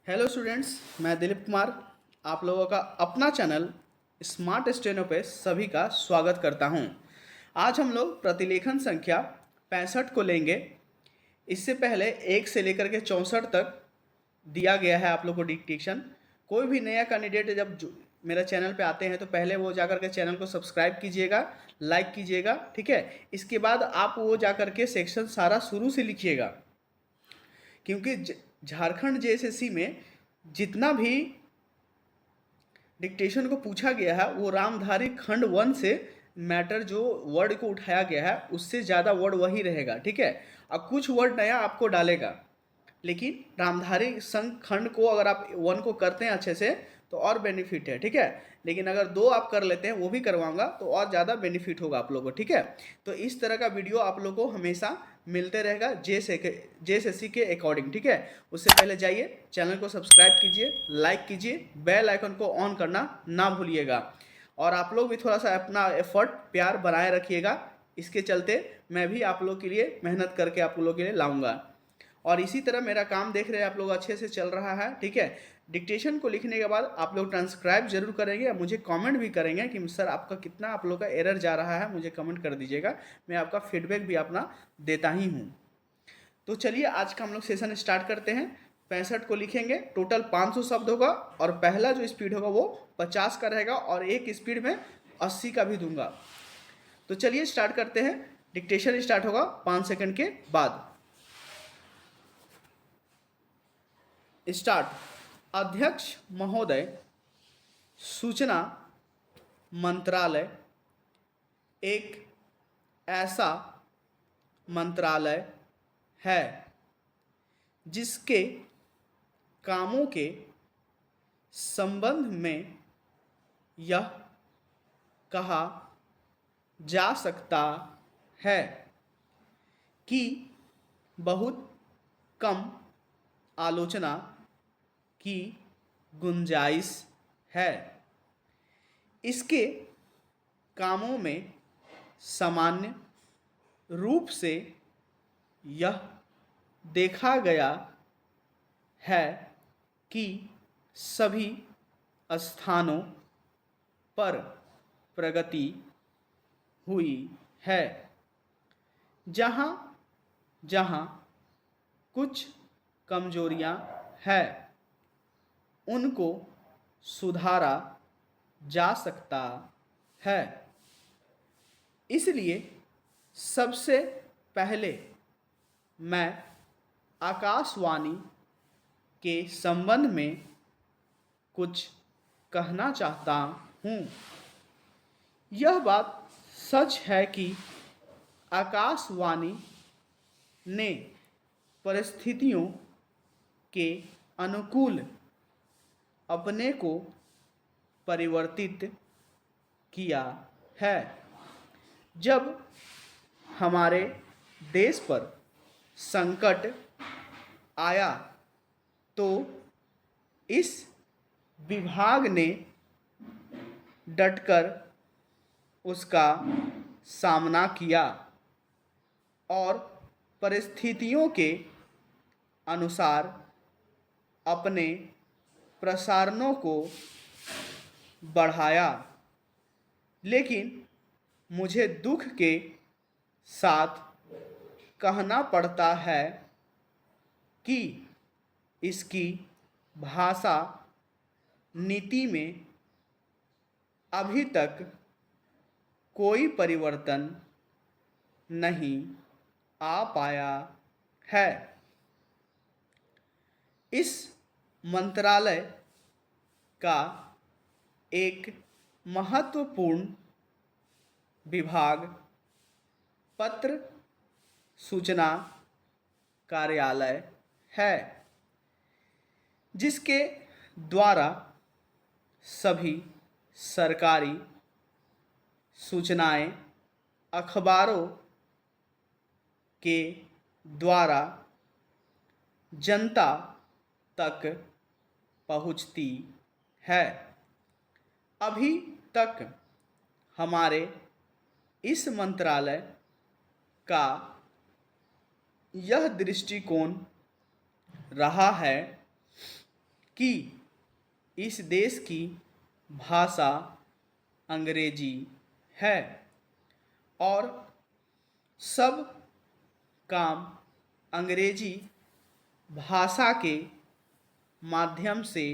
Hello students, मैं दिलीप कुमार आप लोगों का अपना चैनल स्मार्ट स्टेनो पे सभी का स्वागत करता हूं। आज हम लोग प्रतिलेखन संख्या 65 को लेंगे। इससे पहले 1 से लेकर के 64 तक दिया गया है आप लोग को डिक्टेशन। कोई भी नया कैंडिडेट जब मेरे चैनल पे आते हैं तो पहले वो जाकर के चैनल को सब्सक्राइब कीजिएगा, लाइक कीजिएगा, ठीक है। इसके बाद आप वो जाकर के सेक्शन सारा शुरू से लिखिएगा, क्योंकि झारखंड जेएसएससी में जितना भी डिक्टेशन को पूछा गया है वो रामधारी खंड 1 से मैटर जो वर्ड को उठाया गया है उससे ज़्यादा वर्ड वही रहेगा, ठीक है। अब कुछ वर्ड नया आपको डालेगा, लेकिन रामधारी संघ खंड को अगर आप 1 को करते हैं अच्छे से तो और बेनिफिट है, ठीक है। लेकिन अगर 2 आप कर लेते हैं, वो भी करवाऊंगा तो और ज़्यादा बेनिफिट होगा आप लोगों को, ठीक है। तो इस तरह का वीडियो आप लोगों को हमेशा मिलते रहेगा जेएसएससी के अकॉर्डिंग, ठीक है। उससे पहले जाइए चैनल को सब्सक्राइब कीजिए, लाइक कीजिए, बेल आइकन को ऑन करना ना भूलिएगा। और आप लोग भी थोड़ा सा अपना एफर्ट प्यार बनाए रखिएगा। इसके चलते मैं भी आप लोग के लिए मेहनत करके आप लोगों के लिए लाऊंगा। और इसी तरह मेरा काम देख रहे हैं आप लोग अच्छे से चल रहा है, ठीक है। डिक्टेशन को लिखने के बाद आप लोग ट्रांसक्राइब जरूर करेंगे, मुझे कमेंट भी करेंगे कि सर आपका कितना आप लोग का एरर जा रहा है, मुझे कमेंट कर दीजिएगा। मैं आपका फीडबैक भी अपना देता ही हूँ। तो चलिए आज का हम लोग सेशन स्टार्ट करते हैं। 65 को लिखेंगे, टोटल 500 शब्द होगा और पहला जो स्पीड होगा वो 50 का रहेगा और एक स्पीड में 80 का भी दूंगा। तो चलिए स्टार्ट करते हैं। डिक्टेशन स्टार्ट होगा 5 सेकंड के बाद। स्टार्ट। अध्यक्ष महोदय, सूचना मंत्रालय एक ऐसा मंत्रालय है जिसके कामों के संबंध में यह कहा जा सकता है कि बहुत कम आलोचना की गुंजाइश है। इसके कामों में सामान्य रूप से यह देखा गया है कि सभी स्थानों पर प्रगति हुई है। जहाँ जहाँ कुछ कमजोरियाँ हैं उनको सुधारा जा सकता है। इसलिए सबसे पहले मैं आकाशवाणी के संबंध में कुछ कहना चाहता हूँ। यह बात सच है कि आकाशवाणी ने परिस्थितियों के अनुकूल अपने को परिवर्तित किया है। जब हमारे देश पर संकट आया तो इस विभाग ने डटकर उसका सामना किया और परिस्थितियों के अनुसार अपने प्रसारणों को बढ़ाया। लेकिन मुझे दुख के साथ कहना पड़ता है कि इसकी भाषा नीति में अभी तक कोई परिवर्तन नहीं आ पाया है। इस मंत्रालय का एक महत्वपूर्ण विभाग पत्र सूचना कार्यालय है, जिसके द्वारा सभी सरकारी सूचनाएं अखबारों के द्वारा जनता तक पहुंचती है। अभी तक हमारे इस मंत्रालय का यह दृष्टिकोण रहा है कि इस देश की भाषा अंग्रेजी है और सब काम अंग्रेजी भाषा के माध्यम से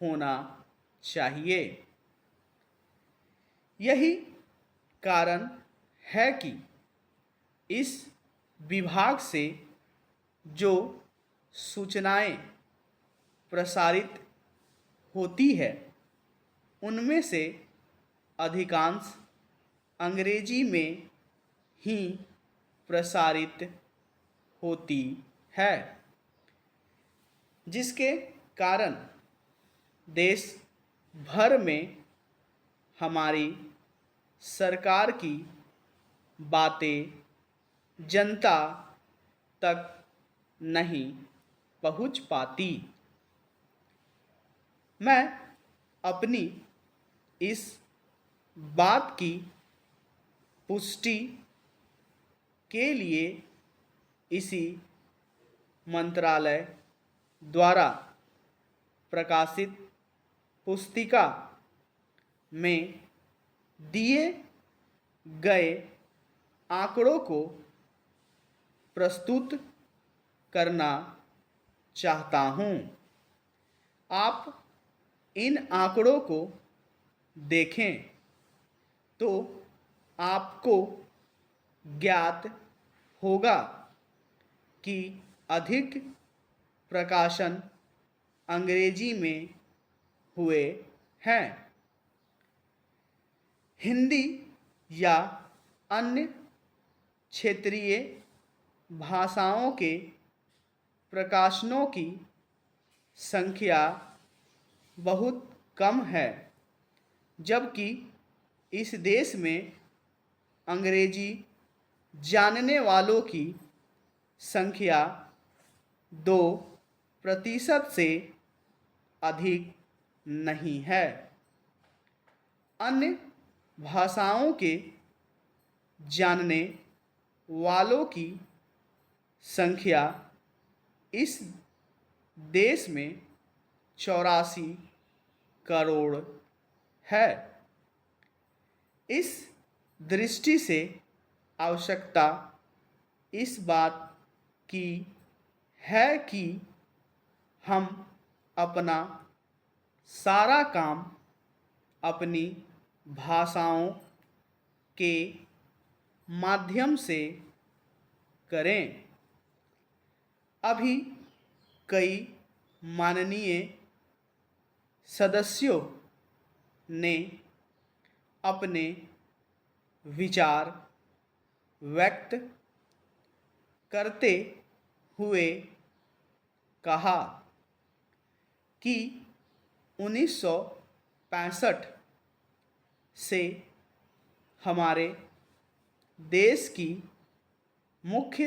होना चाहिए। यही कारण है कि इस विभाग से जो सूचनाएं प्रसारित होती है उनमें से अधिकांश अंग्रेजी में ही प्रसारित होती है, जिसके कारण देश भर में हमारी सरकार की बातें जनता तक नहीं पहुंच पाती। मैं अपनी इस बात की पुष्टि के लिए इसी मंत्रालय द्वारा प्रकाशित पुस्तिका में दिए गए आंकड़ों को प्रस्तुत करना चाहता हूँ। आप इन आंकड़ों को देखें तो आपको ज्ञात होगा कि अधिक प्रकाशन अंग्रेजी में हुए हैं। हिंदी या अन्य क्षेत्रीय भाषाओं के प्रकाशनों की संख्या बहुत कम है, जबकि इस देश में अंग्रेजी जानने वालों की संख्या 2% से अधिक नहीं है। अन्य भाषाओं के जानने वालों की संख्या इस देश में 84 करोड़ है। इस दृष्टि से आवश्यकता इस बात की है कि हम अपना सारा काम अपनी भाषाओं के माध्यम से करें। अभी कई माननीय सदस्यों ने अपने विचार व्यक्त करते हुए कहा कि 1965 से हमारे देश की मुख्य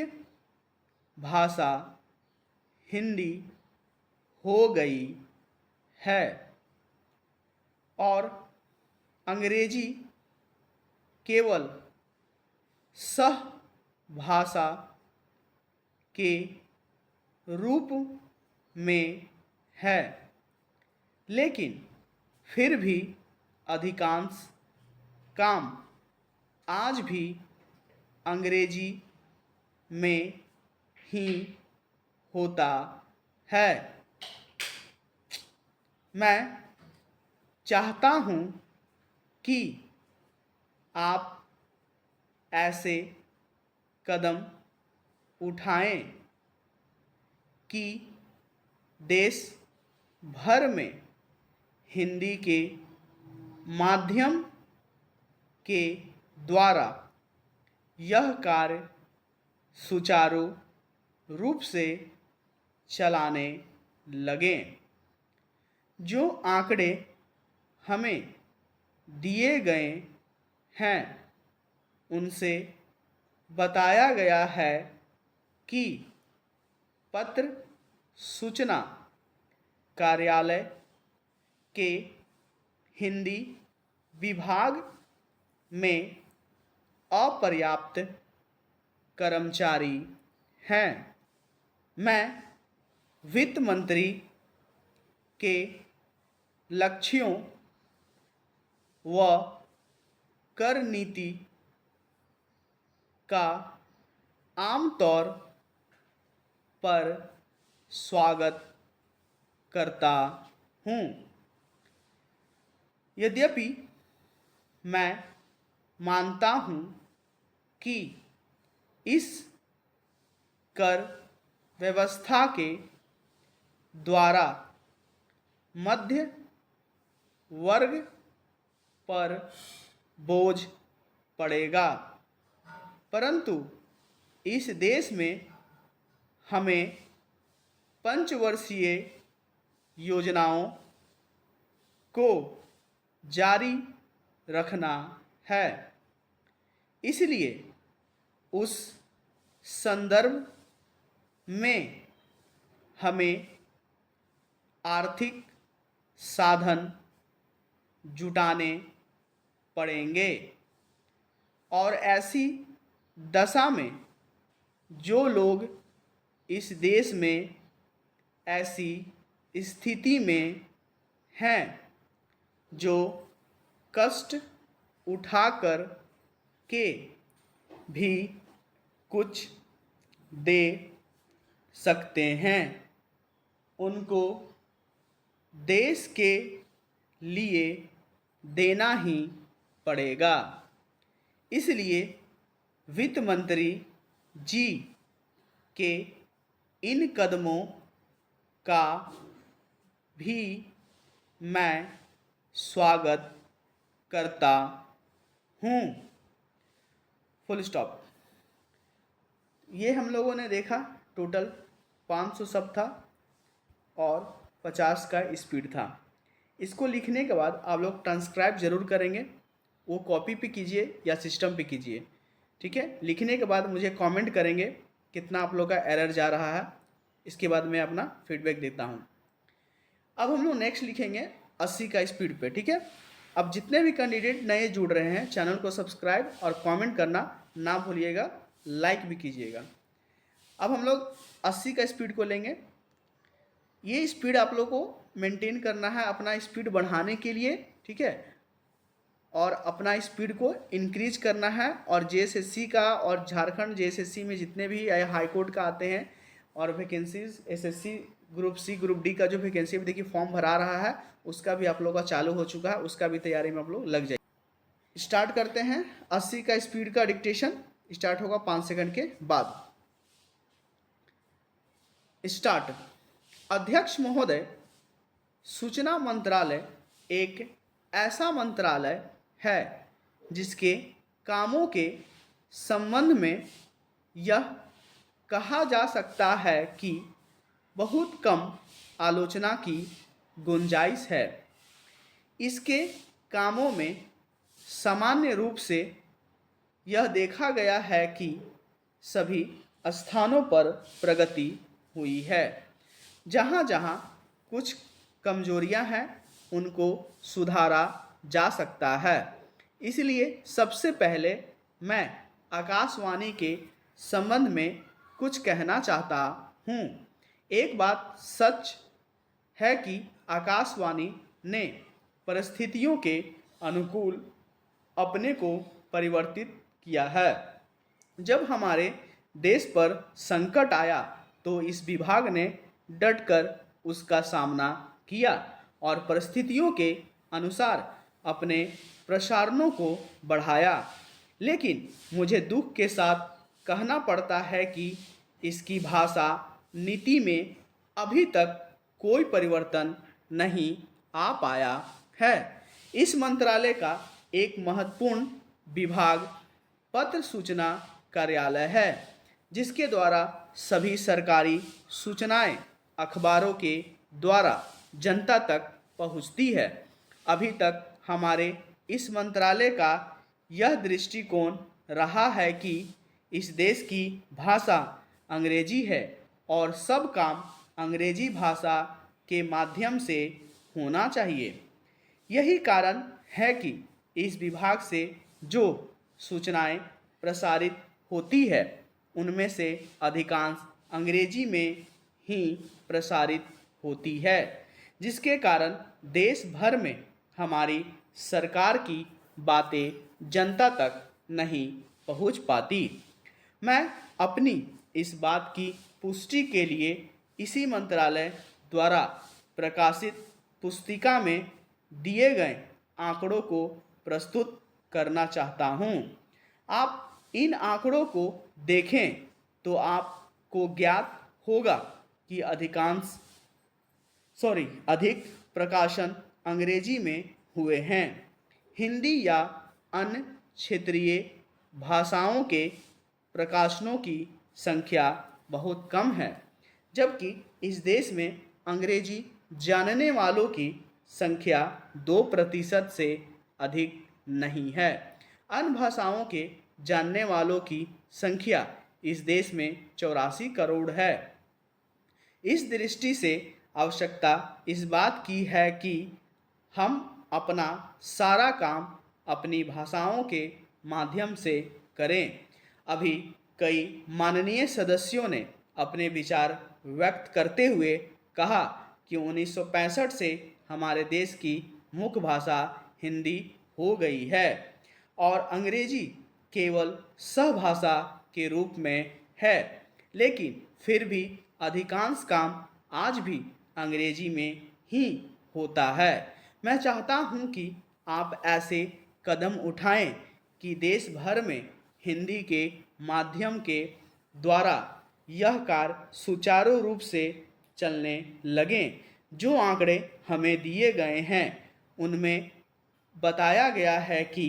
भाषा हिंदी हो गई है और अंग्रेजी केवल सह भाषा के रूप में है, लेकिन फिर भी अधिकांश काम आज भी अंग्रेजी में ही होता है। मैं चाहता हूँ कि आप ऐसे कदम उठाएं कि देश भर में हिंदी के माध्यम के द्वारा यह कार्य सुचारू रूप से चलाने लगें। जो आंकड़े हमें दिए गए हैं उनसे बताया गया है कि पत्र सूचना कार्यालय के हिंदी विभाग में अपर्याप्त कर्मचारी हैं। मैं वित्त मंत्री के लक्ष्यों व कर नीति का आमतौर पर स्वागत करता हूँ। यद्यपि मैं मानता हूँ कि इस कर व्यवस्था के द्वारा मध्य वर्ग पर बोझ पड़ेगा, परंतु इस देश में हमें पंचवर्षीय योजनाओं को जारी रखना है। इसलिए उस संदर्भ में हमें आर्थिक साधन जुटाने पड़ेंगे और ऐसी दशा में जो लोग इस देश में ऐसी स्थिति में हैं जो कष्ट उठाकर के भी कुछ दे सकते हैं, उनको देश के लिए देना ही पड़ेगा। इसलिए वित्त मंत्री जी के इन कदमों का भी मैं स्वागत करता हूँ। Full stop. ये हम लोगों ने देखा टोटल 500 शब्द था और 50 का स्पीड था। इसको लिखने के बाद आप लोग ट्रांसक्राइब ज़रूर करेंगे, वो कॉपी पे कीजिए या सिस्टम पे कीजिए, ठीक है। लिखने के बाद मुझे कमेंट करेंगे कितना आप लोग का एरर जा रहा है, इसके बाद मैं अपना फीडबैक देता हूँ। अब हम लोग नेक्स्ट लिखेंगे 80 का स्पीड पे, ठीक है। अब जितने भी कैंडिडेट नए जुड़ रहे हैं चैनल को सब्सक्राइब और कमेंट करना ना भूलिएगा, लाइक भी कीजिएगा। अब हम लोग 80 का स्पीड को लेंगे। ये स्पीड आप लोग को मेंटेन करना है अपना स्पीड बढ़ाने के लिए, ठीक है, और अपना स्पीड को इंक्रीज करना है। और जेएसएससी का और झारखंड जेएसएससी में जितने भी हाई कोर्ट का आते हैं और vacancies SSC group C group D का जो वैकेंसी देखिए फॉर्म भरा रहा है, उसका भी आप लोग का चालू हो चुका है, उसका भी तैयारी में आप लोग लग जाए। स्टार्ट करते हैं। 80 का स्पीड का डिक्टेशन स्टार्ट होगा 5 सेकंड के बाद। स्टार्ट। अध्यक्ष महोदय, सूचना मंत्रालय एक ऐसा मंत्रालय है जिसके कामों के संबंध में यह कहा जा सकता है कि बहुत कम आलोचना की गुंजाइश है। इसके कामों में सामान्य रूप से यह देखा गया है कि सभी स्थानों पर प्रगति हुई है। जहाँ जहाँ कुछ कमजोरियाँ हैं उनको सुधारा जा सकता है। इसलिए सबसे पहले मैं आकाशवाणी के संबंध में कुछ कहना चाहता हूँ। एक बात सच है कि आकाशवाणी ने परिस्थितियों के अनुकूल अपने को परिवर्तित किया है। जब हमारे देश पर संकट आया तो इस विभाग ने डटकर उसका सामना किया और परिस्थितियों के अनुसार अपने प्रसारणों को बढ़ाया। लेकिन मुझे दुख के साथ कहना पड़ता है कि इसकी भाषा नीति में अभी तक कोई परिवर्तन नहीं आ पाया है। इस मंत्रालय का एक महत्वपूर्ण विभाग पत्र सूचना कार्यालय है, जिसके द्वारा सभी सरकारी सूचनाएं अखबारों के द्वारा जनता तक पहुंचती है। अभी तक हमारे इस मंत्रालय का यह दृष्टिकोण रहा है कि इस देश की भाषा अंग्रेजी है और सब काम अंग्रेजी भाषा के माध्यम से होना चाहिए। यही कारण है कि इस विभाग से जो सूचनाएं प्रसारित होती है उनमें से अधिकांश अंग्रेजी में ही प्रसारित होती है। जिसके कारण देश भर में हमारी सरकार की बातें जनता तक नहीं पहुंच पाती। मैं अपनी इस बात की पुष्टि के लिए इसी मंत्रालय द्वारा प्रकाशित पुस्तिका में दिए गए आंकड़ों को प्रस्तुत करना चाहता हूं। आप इन आंकड़ों को देखें तो आपको ज्ञात होगा कि अधिक प्रकाशन अंग्रेजी में हुए हैं। हिंदी या अन्य क्षेत्रीय भाषाओं के प्रकाशनों की संख्या बहुत कम है, जबकि इस देश में अंग्रेजी जानने वालों की संख्या 2% से अधिक नहीं है। अन्य भाषाओं के जानने वालों की संख्या इस देश में 84 करोड़ है। इस दृष्टि से आवश्यकता इस बात की है कि हम अपना सारा काम अपनी भाषाओं के माध्यम से करें। अभी कई माननीय सदस्यों ने अपने विचार व्यक्त करते हुए कहा कि 1965 से हमारे देश की मुख्य भाषा हिंदी हो गई है और अंग्रेजी केवल सहभाषा के रूप में है, लेकिन फिर भी अधिकांश काम आज भी अंग्रेजी में ही होता है। मैं चाहता हूं कि आप ऐसे कदम उठाएं कि देश भर में हिंदी के माध्यम के द्वारा यह कार्य सुचारू रूप से चलने लगें। जो आंकड़े हमें दिए गए हैं उनमें बताया गया है कि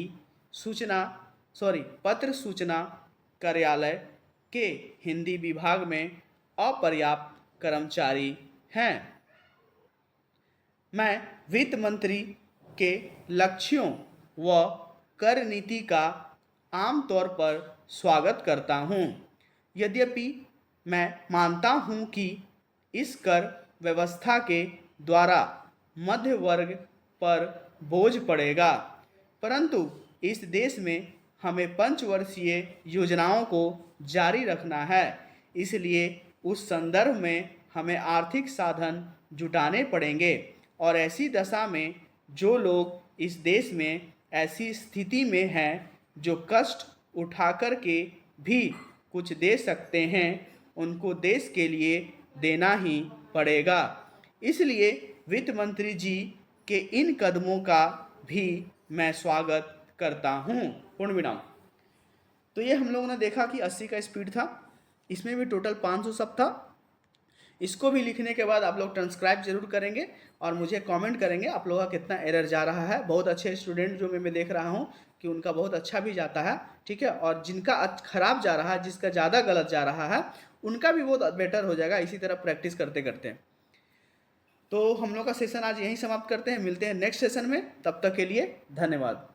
पत्र सूचना कार्यालय के हिंदी विभाग में अपर्याप्त कर्मचारी हैं। मैं वित्त मंत्री के लक्ष्यों व कर नीति का आमतौर पर स्वागत करता हूं, यद्यपि मैं मानता हूं कि इस कर व्यवस्था के द्वारा मध्य वर्ग पर बोझ पड़ेगा, परंतु इस देश में हमें पंचवर्षीय योजनाओं को जारी रखना है। इसलिए उस संदर्भ में हमें आर्थिक साधन जुटाने पड़ेंगे और ऐसी दशा में जो लोग इस देश में ऐसी स्थिति में हैं जो कष्ट उठाकर के भी कुछ दे सकते हैं, उनको देश के लिए देना ही पड़ेगा। इसलिए वित्त मंत्री जी के इन कदमों का भी मैं स्वागत करता हूं। पूर्ण विराम। तो ये हम लोगों ने देखा कि 80 का स्पीड था, इसमें भी टोटल 500 शब्द था। इसको भी लिखने के बाद आप लोग ट्रांसक्राइब जरूर करेंगे और मुझे कमेंट करेंगे आप लोगों का कितना एरर जा रहा है। बहुत अच्छे स्टूडेंट जो मैं देख रहा हूँ कि उनका बहुत अच्छा भी जाता है, ठीक है, और जिनका खराब जा रहा है, जिसका ज़्यादा गलत जा रहा है, उनका भी बहुत बेटर हो जाएगा इसी तरह प्रैक्टिस करते करते। तो हम लोग का सेशन आज यहीं समाप्त करते हैं, मिलते हैं नेक्स्ट सेशन में, तब तक के लिए धन्यवाद।